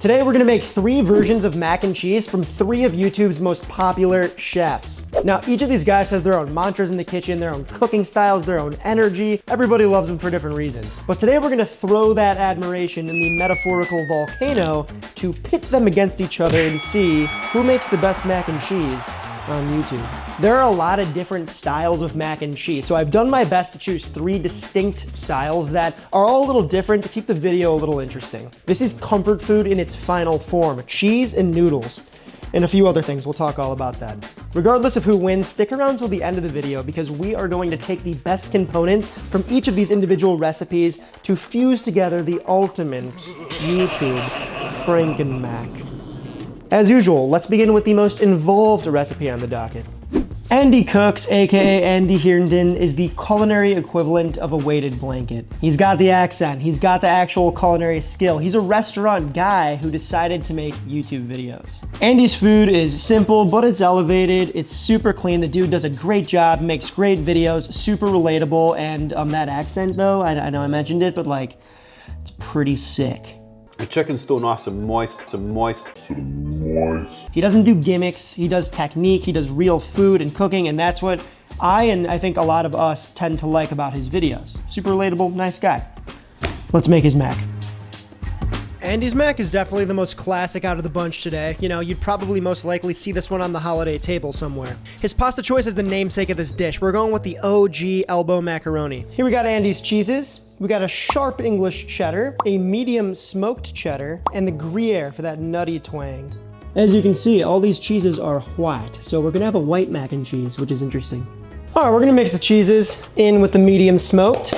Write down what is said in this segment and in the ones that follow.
Today we're gonna make 3 versions of mac and cheese from 3 of YouTube's most popular chefs. Now, each of these guys has their own mantras in the kitchen, their own cooking styles, their own energy. Everybody loves them for different reasons. But today we're gonna throw that admiration in the metaphorical volcano to pit them against each other and see who makes the best mac and cheese on YouTube. There are a lot of different styles of mac and cheese, so I've done my best to choose 3 distinct styles that are all a little different to keep the video a little interesting. This is comfort food in its final form, cheese and noodles, and a few other things. We'll talk all about that. Regardless of who wins, stick around till the end of the video because we are going to take the best components from each of these individual recipes to fuse together the ultimate YouTube FrankenMac. As usual, let's begin with the most involved recipe on the docket. Andy Cooks, aka Andy Herndon, is the culinary equivalent of a weighted blanket. He's got the accent, he's got the actual culinary skill. He's a restaurant guy who decided to make YouTube videos. Andy's food is simple, but it's elevated, it's super clean. The dude does a great job, makes great videos, super relatable, and that accent though, I know I mentioned it, but like, it's pretty sick. The chicken's still nice and moist, He doesn't do gimmicks, he does technique, he does real food and cooking, and that's what I think a lot of us tend to like about his videos. Super relatable, nice guy. Let's make his mac. Andy's mac is definitely the most classic out of the bunch today. You know, you'd probably most likely see this one on the holiday table somewhere. His pasta choice is the namesake of this dish. We're going with the OG elbow macaroni. Here we got Andy's cheeses. We got a sharp English cheddar, a medium smoked cheddar, and the Gruyere for that nutty twang. As you can see, all these cheeses are white, so we're gonna have a white mac and cheese, which is interesting. All right, we're gonna mix the cheeses in with the medium smoked,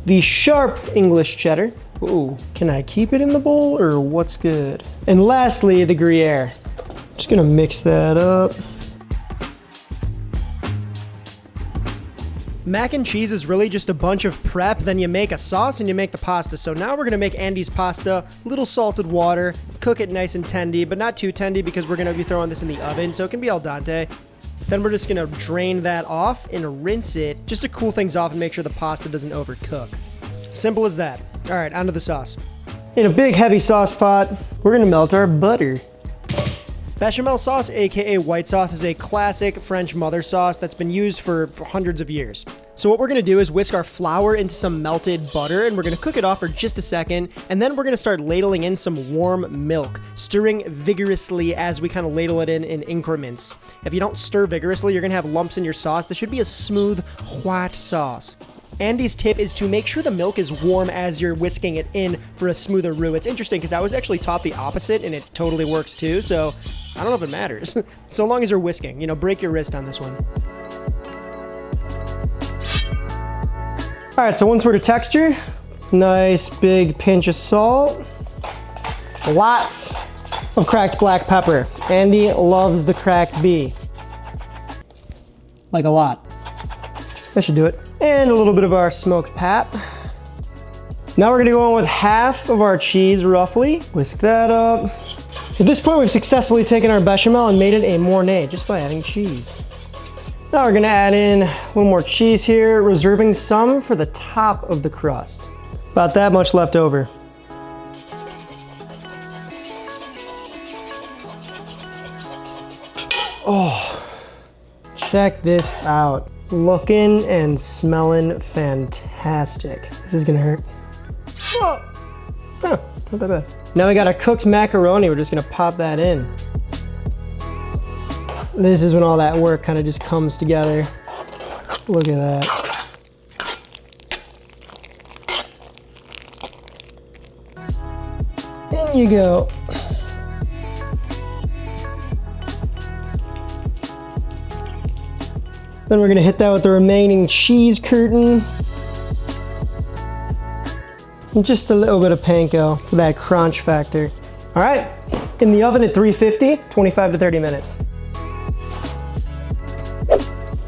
the sharp English cheddar. Ooh, can I keep it in the bowl or what's good? And lastly, the Gruyere. Just gonna mix that up. Mac and cheese is really just a bunch of prep, then you make a sauce and you make the pasta. So now we're gonna make Andy's pasta, little salted water, cook it nice and tendy, but not too tendy because we're gonna be throwing this in the oven, so it can be al dente. Then we're just gonna drain that off and rinse it just to cool things off and make sure the pasta doesn't overcook. Simple as that. All right, onto the sauce. In a big heavy sauce pot, we're gonna melt our butter. Bechamel sauce, aka white sauce, is a classic French mother sauce that's been used for hundreds of years. So what we're gonna do is whisk our flour into some melted butter and we're gonna cook it off for just a second, and then we're gonna start ladling in some warm milk, stirring vigorously as we kind of ladle it in increments. If you don't stir vigorously, you're gonna have lumps in your sauce. This should be a smooth, white sauce. Andy's tip is to make sure the milk is warm as you're whisking it in for a smoother roux. It's interesting because I was actually taught the opposite and it totally works too, so I don't know if it matters. So long as you're whisking, you know, break your wrist on this one. All right, so once we're to texture, nice big pinch of salt, lots of cracked black pepper. Andy loves the cracked bee. Like a lot. That should do it. And a little bit of our smoked pap. Now we're gonna go on with half of our cheese roughly. Whisk that up. At this point, we've successfully taken our bechamel and made it a mornay just by adding cheese. Now we're gonna add in a little more cheese here, reserving some for the top of the crust. About that much left over. Oh, check this out. Looking and smelling fantastic. This is gonna hurt. Oh, not that bad. Now we got our cooked macaroni. We're just gonna pop that in. This is when all that work kind of just comes together. Look at that. In you go. Then we're gonna hit that with the remaining cheese curtain. And just a little bit of panko for that crunch factor. All right, in the oven at 350, 25 to 30 minutes.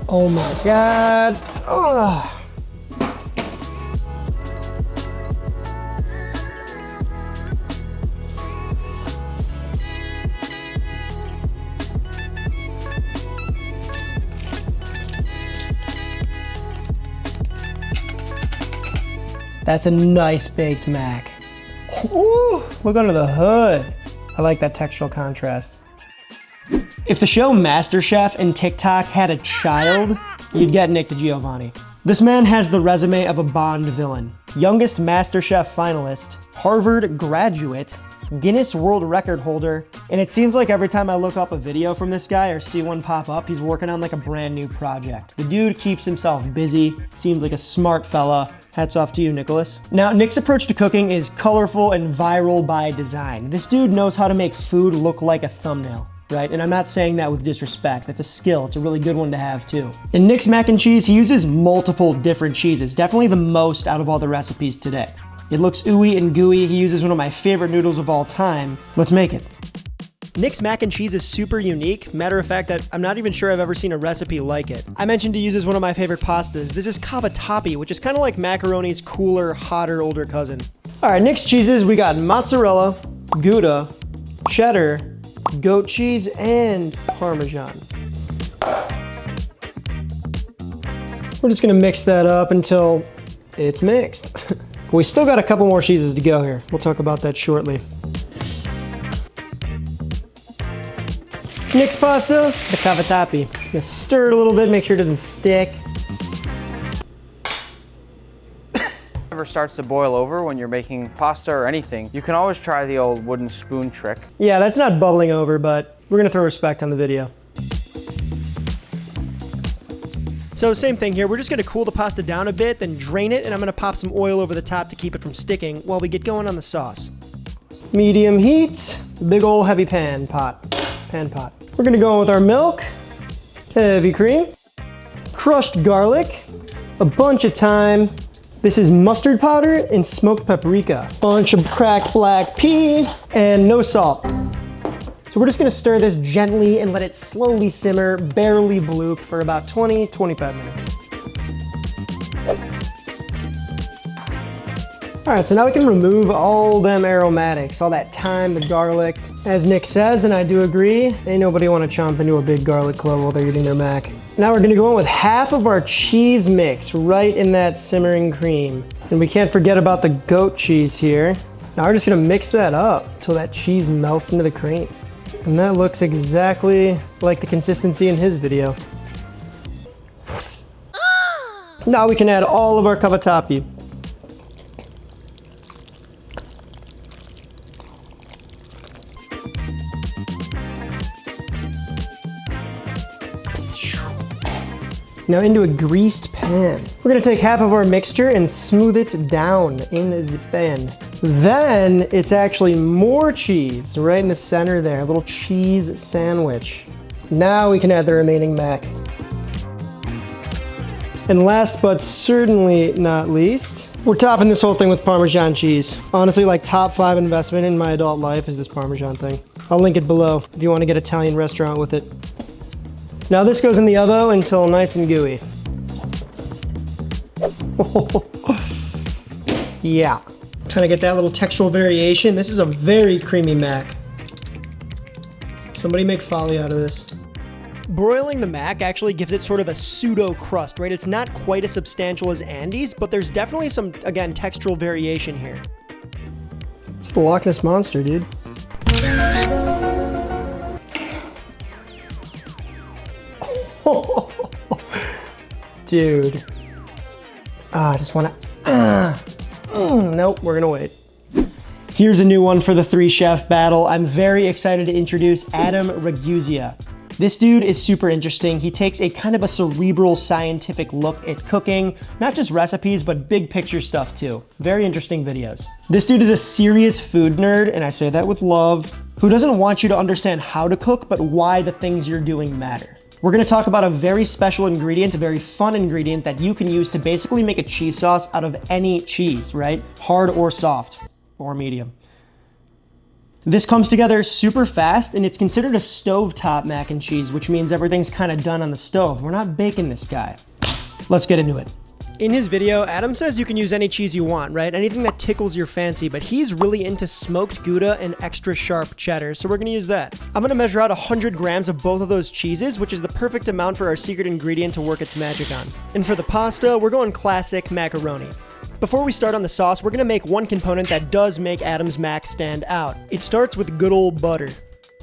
Oh my God. Ugh. That's a nice baked mac. Ooh, look under the hood. I like that textural contrast. If the show MasterChef and TikTok had a child, you'd get Nick DiGiovanni. This man has the resume of a Bond villain. Youngest MasterChef finalist, Harvard graduate, Guinness World Record holder, and it seems like every time I look up a video from this guy or see one pop up, he's working on like a brand new project. The dude keeps himself busy, seems like a smart fella. Hats off to you, Nicholas. Now, Nick's approach to cooking is colorful and viral by design. This dude knows how to make food look like a thumbnail, right? And I'm not saying that with disrespect. That's a skill. It's a really good one to have too. In Nick's mac and cheese, he uses multiple different cheeses, definitely the most out of all the recipes today. It looks ooey and gooey. He uses one of my favorite noodles of all time. Let's make it. Nick's mac and cheese is super unique. Matter of fact, I'm not even sure I've ever seen a recipe like it. I mentioned he uses one of my favorite pastas. This is cavatappi, which is kind of like macaroni's cooler, hotter, older cousin. All right, Nick's cheeses, we got mozzarella, Gouda, cheddar, goat cheese, and Parmesan. We're just gonna mix that up until it's mixed. We still got a couple more cheeses to go here. We'll talk about that shortly. Nick's pasta, the cavatappi. Gonna stir it a little bit, make sure it doesn't stick. Ever starts to boil over when you're making pasta or anything, you can always try the old wooden spoon trick. Yeah, that's not bubbling over, but we're gonna throw respect on the video. So same thing here, we're just gonna cool the pasta down a bit, then drain it, and I'm gonna pop some oil over the top to keep it from sticking while we get going on the sauce. Medium heat, big ol' heavy pan pot. We're gonna go in with our milk, heavy cream, crushed garlic, a bunch of thyme. This is mustard powder and smoked paprika. Bunch of cracked black pea, and no salt. So we're just gonna stir this gently and let it slowly simmer, barely bloop for about 20-25 minutes. All right, so now we can remove all them aromatics, all that thyme, the garlic. As Nick says, and I do agree, ain't nobody wanna chomp into a big garlic clove while they're eating their mac. Now we're gonna go in with half of our cheese mix right in that simmering cream. And we can't forget about the goat cheese here. Now we're just gonna mix that up till that cheese melts into the cream. And that looks exactly like the consistency in his video. Now we can add all of our cavatappi. Now into a greased pan. We're gonna take half of our mixture and smooth it down in the pan. Then it's actually more cheese right in the center there, a little cheese sandwich. Now we can add the remaining mac. And last but certainly not least, we're topping this whole thing with Parmesan cheese. Honestly, like top 5 investment in my adult life is this Parmesan thing. I'll link it below if you want to get Italian restaurant with it. Now this goes in the oven until nice and gooey. Yeah. Kind of get that little textural variation. This is a very creamy mac. Somebody make folly out of this. Broiling the mac actually gives it sort of a pseudo crust, right? It's not quite as substantial as Andy's, but there's definitely some, again, textural variation here. It's the Loch Ness Monster, dude. Dude. I just wanna, nope, we're gonna wait. Here's a new one for the 3-chef battle. I'm very excited to introduce Adam Ragusea. This dude is super interesting. He takes a kind of a cerebral scientific look at cooking, not just recipes, but big picture stuff too. Very interesting videos. This dude is a serious food nerd, and I say that with love, who doesn't want you to understand how to cook, but why the things you're doing matter. We're gonna talk about a very special ingredient, a very fun ingredient that you can use to basically make a cheese sauce out of any cheese, right? Hard or soft, or medium. This comes together super fast, and it's considered a stovetop mac and cheese, which means everything's kind of done on the stove. We're not baking this guy. Let's get into it. In his video, Adam says you can use any cheese you want, right? Anything that tickles your fancy, but he's really into smoked Gouda and extra sharp cheddar, so we're gonna use that. I'm gonna measure out 100 grams of both of those cheeses, which is the perfect amount for our secret ingredient to work its magic on. And for the pasta, we're going classic macaroni. Before we start on the sauce, we're gonna make one component that does make Adam's mac stand out. It starts with good old butter.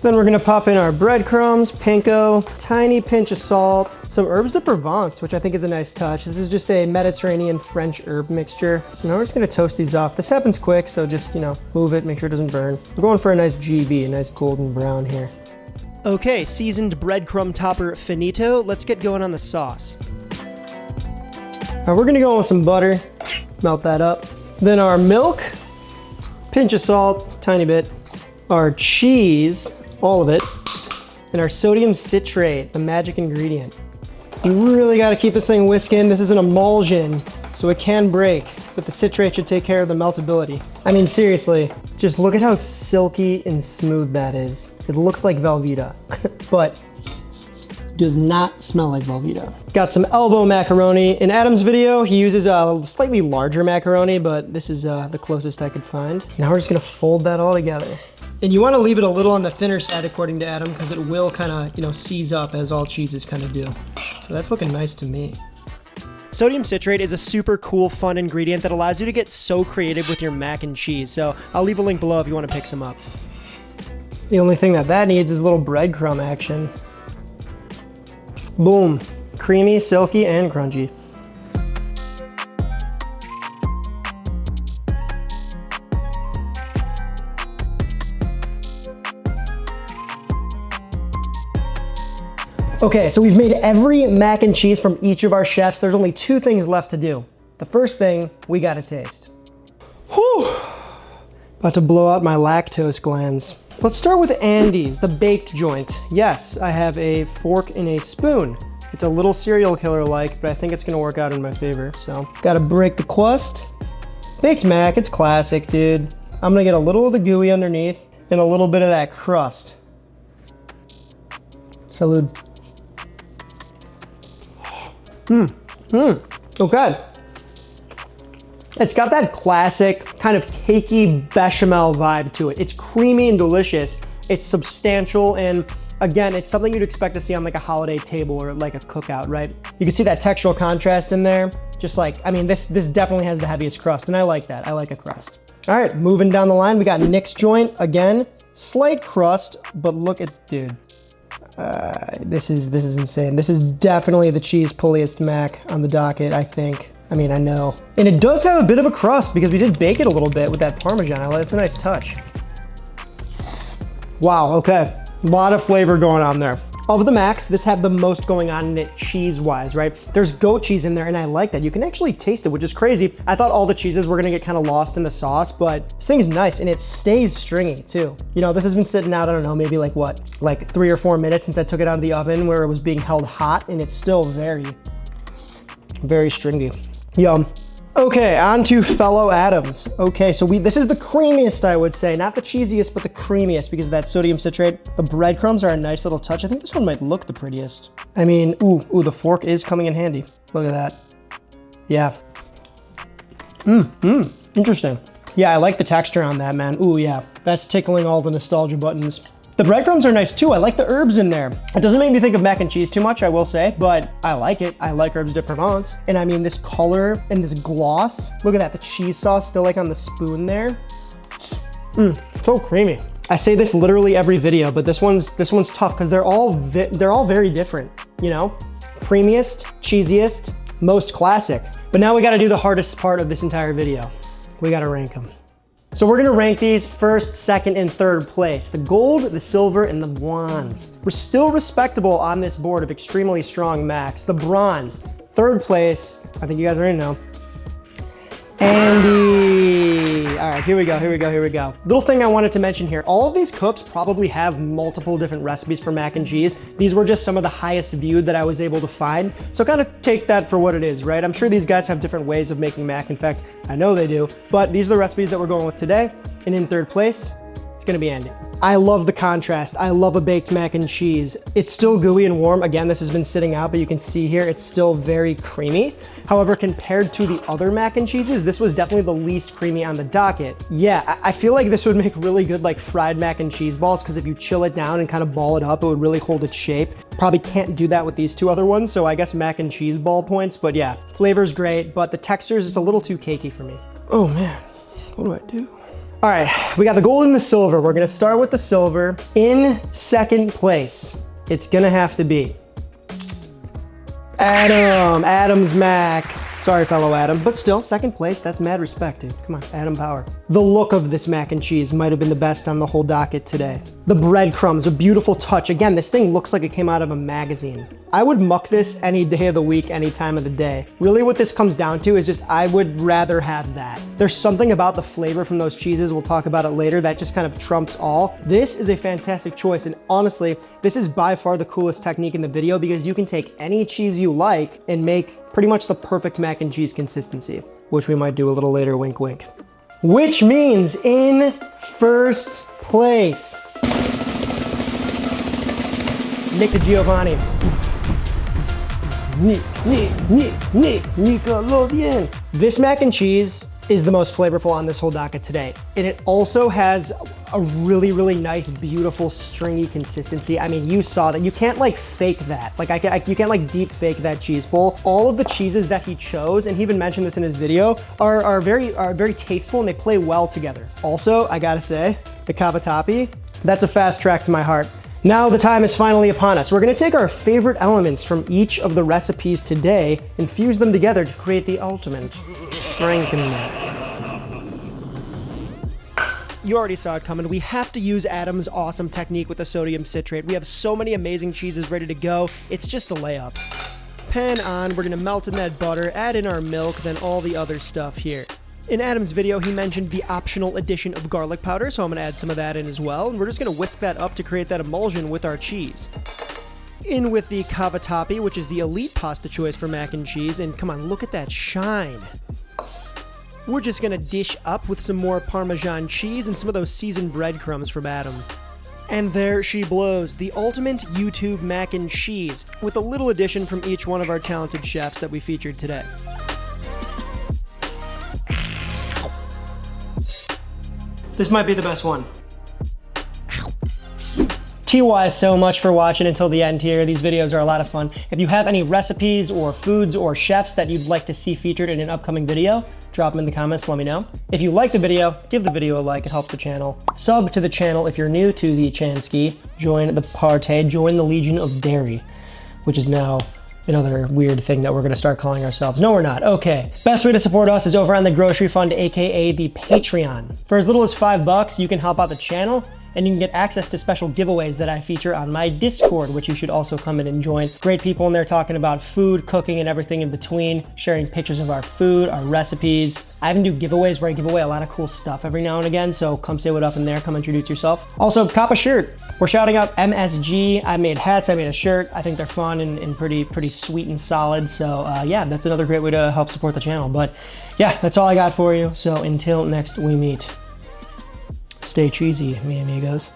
Then we're gonna pop in our breadcrumbs, panko, tiny pinch of salt, some herbs de Provence, which I think is a nice touch. This is just a Mediterranean French herb mixture. So now we're just gonna toast these off. This happens quick, so just, move it, make sure it doesn't burn. We're going for a nice GB, a nice golden brown here. Okay, seasoned breadcrumb topper finito. Let's get going on the sauce. Now we're gonna go in with some butter, melt that up. Then our milk, pinch of salt, tiny bit. Our cheese, all of it, and our sodium citrate, the magic ingredient. You really gotta keep this thing whisking. This is an emulsion, so it can break, but the citrate should take care of the meltability. I mean, seriously, just look at how silky and smooth that is. It looks like Velveeta, but does not smell like Velveeta. Got some elbow macaroni. In Adam's video, he uses a slightly larger macaroni, but this is the closest I could find. Now we're just gonna fold that all together. And you wanna leave it a little on the thinner side according to Adam, because it will kinda, seize up as all cheeses kinda do. So that's looking nice to me. Sodium citrate is a super cool, fun ingredient that allows you to get so creative with your mac and cheese. So I'll leave a link below if you wanna pick some up. The only thing that needs is a little breadcrumb action. Boom, creamy, silky, and crunchy. Okay, so we've made every mac and cheese from each of our chefs. There's only two things left to do. The first thing, we gotta taste. Whew! About to blow out my lactose glands. Let's start with Andy's, the baked joint. Yes, I have a fork and a spoon. It's a little serial killer-like, but I think it's gonna work out in my favor, so. Gotta break the crust. Baked mac, it's classic, dude. I'm gonna get a little of the gooey underneath and a little bit of that crust. Salud. Okay. It's got that classic kind of cakey bechamel vibe to it. It's creamy and delicious. It's substantial, and again, it's something you'd expect to see on like a holiday table or like a cookout, right? You can see that textural contrast in there. Just like, I mean, this definitely has the heaviest crust, and I like that. I like a crust. All right, moving down the line, we got Nick's joint. Again, slight crust, but look at, dude. This is insane. This is definitely the cheese pulliest mac on the docket, I think. I mean, I know. And it does have a bit of a crust because we did bake it a little bit with that Parmesan. It's a nice touch. Wow, okay. A lot of flavor going on there. Of the macs, this had the most going on in it cheese-wise, right? There's goat cheese in there, and I like that. You can actually taste it, which is crazy. I thought all the cheeses were gonna get kind of lost in the sauce, but this thing's nice, and it stays stringy, too. This has been sitting out, I don't know, maybe like what? Like 3 or 4 minutes since I took it out of the oven where it was being held hot, and it's still very, very stringy. Yum. Okay, on to fellow Adams. Okay, so this is the creamiest, I would say. Not the cheesiest, but the creamiest because of that sodium citrate. The breadcrumbs are a nice little touch. I think this one might look the prettiest. I mean, ooh, the fork is coming in handy. Look at that. Yeah. Interesting. Yeah, I like the texture on that, man. Ooh, yeah. That's tickling all the nostalgia buttons. The breadcrumbs are nice too. I like the herbs in there. It doesn't make me think of mac and cheese too much, I will say, but I like it. I like herbs de Provence. And I mean, this color and this gloss, look at that, the cheese sauce still like on the spoon there. So creamy. I say this literally every video, but this one's tough because they're all very different, Creamiest, cheesiest, most classic. But now we gotta do the hardest part of this entire video. We gotta rank them. So we're gonna rank these first, second, and third place. The gold, the silver, and the bronze. We're still respectable on this board of extremely strong macs. The bronze, third place, I think you guys already know. Andy. All right, here we go. Little thing I wanted to mention here. All of these cooks probably have multiple different recipes for mac and cheese. These were just some of the highest viewed that I was able to find. So kind of take that for what it is, right? I'm sure these guys have different ways of making mac. In fact, I know they do. But these are the recipes that we're going with today. And in third place, it's gonna be ending. I love the contrast. I love a baked mac and cheese. It's still gooey and warm. Again, this has been sitting out, but you can see here, it's still very creamy. However, compared to the other mac and cheeses, this was definitely the least creamy on the docket. Yeah, I feel like this would make really good like fried mac and cheese balls, because if you chill it down and kind of ball it up, it would really hold its shape. Probably can't do that with these two other ones, so I guess mac and cheese ball points, but yeah, flavor's great, but the texture is just a little too cakey for me. Oh man, what do I do? All right, we got the gold and the silver. We're gonna start with the silver. In second place, it's gonna have to be Adam's Mac. Sorry, fellow Adam, but still, second place, that's mad respect, dude. Come on, Adam power. The look of this mac and cheese might have been the best on the whole docket today. The breadcrumbs, a beautiful touch. Again, this thing looks like it came out of a magazine. I would muck this any day of the week, any time of the day. Really what this comes down to is just, I would rather have that. There's something about the flavor from those cheeses, we'll talk about it later, that just kind of trumps all. This is a fantastic choice, and honestly, this is by far the coolest technique in the video, because you can take any cheese you like and make pretty much the perfect mac and cheese consistency, which we might do a little later, wink wink. Which means in first place, DiGiovanni. Nickelodeon. This mac and cheese is the most flavorful on this whole docket today. And it also has a really, really nice, beautiful, stringy consistency. I mean, you saw that. You can't like fake that. Like you can't like deep fake that cheese bowl. All of the cheeses that he chose, and he even mentioned this in his video, are very tasteful and they play well together. Also, I gotta say, the cavatappi, that's a fast track to my heart. Now the time is finally upon us. We're gonna take our favorite elements from each of the recipes today and fuse them together to create the ultimate FrankenMac. You already saw it coming. We have to use Adam's awesome technique with the sodium citrate. We have so many amazing cheeses ready to go. It's just a layup. Pan on, we're gonna melt in that butter, add in our milk, then all the other stuff here. In Adam's video, he mentioned the optional addition of garlic powder, so I'm gonna add some of that in as well. And we're just gonna whisk that up to create that emulsion with our cheese. In with the cavatappi, which is the elite pasta choice for mac and cheese. And come on, look at that shine. We're just gonna dish up with some more Parmesan cheese and some of those seasoned breadcrumbs from Adam. And there she blows, the ultimate YouTube mac and cheese, with a little addition from each one of our talented chefs that we featured today. This might be the best one. TY so much for watching until the end here. These videos are a lot of fun. If you have any recipes or foods or chefs that you'd like to see featured in an upcoming video, drop them in the comments, let me know. If you like the video, give the video a like, it helps the channel. Sub to the channel if you're new to the Chansky. Join the party, join the Legion of Dairy, which is now another weird thing that we're gonna start calling ourselves. No, we're not. Okay. Best way to support us is over on the Grocery Fund, aka the Patreon. For as little as $5, you can help out the channel, and you can get access to special giveaways that I feature on my Discord, which you should also come in and join. Great people in there talking about food, cooking, and everything in between, sharing pictures of our food, our recipes. I even do giveaways where I give away a lot of cool stuff every now and again, so come say what up in there, come introduce yourself. Also, cop a shirt. We're shouting out MSG. I made hats, I made a shirt. I think they're fun and pretty sweet and solid, so yeah, that's another great way to help support the channel. But yeah, that's all I got for you, so until next we meet. Stay cheesy, mi amigos.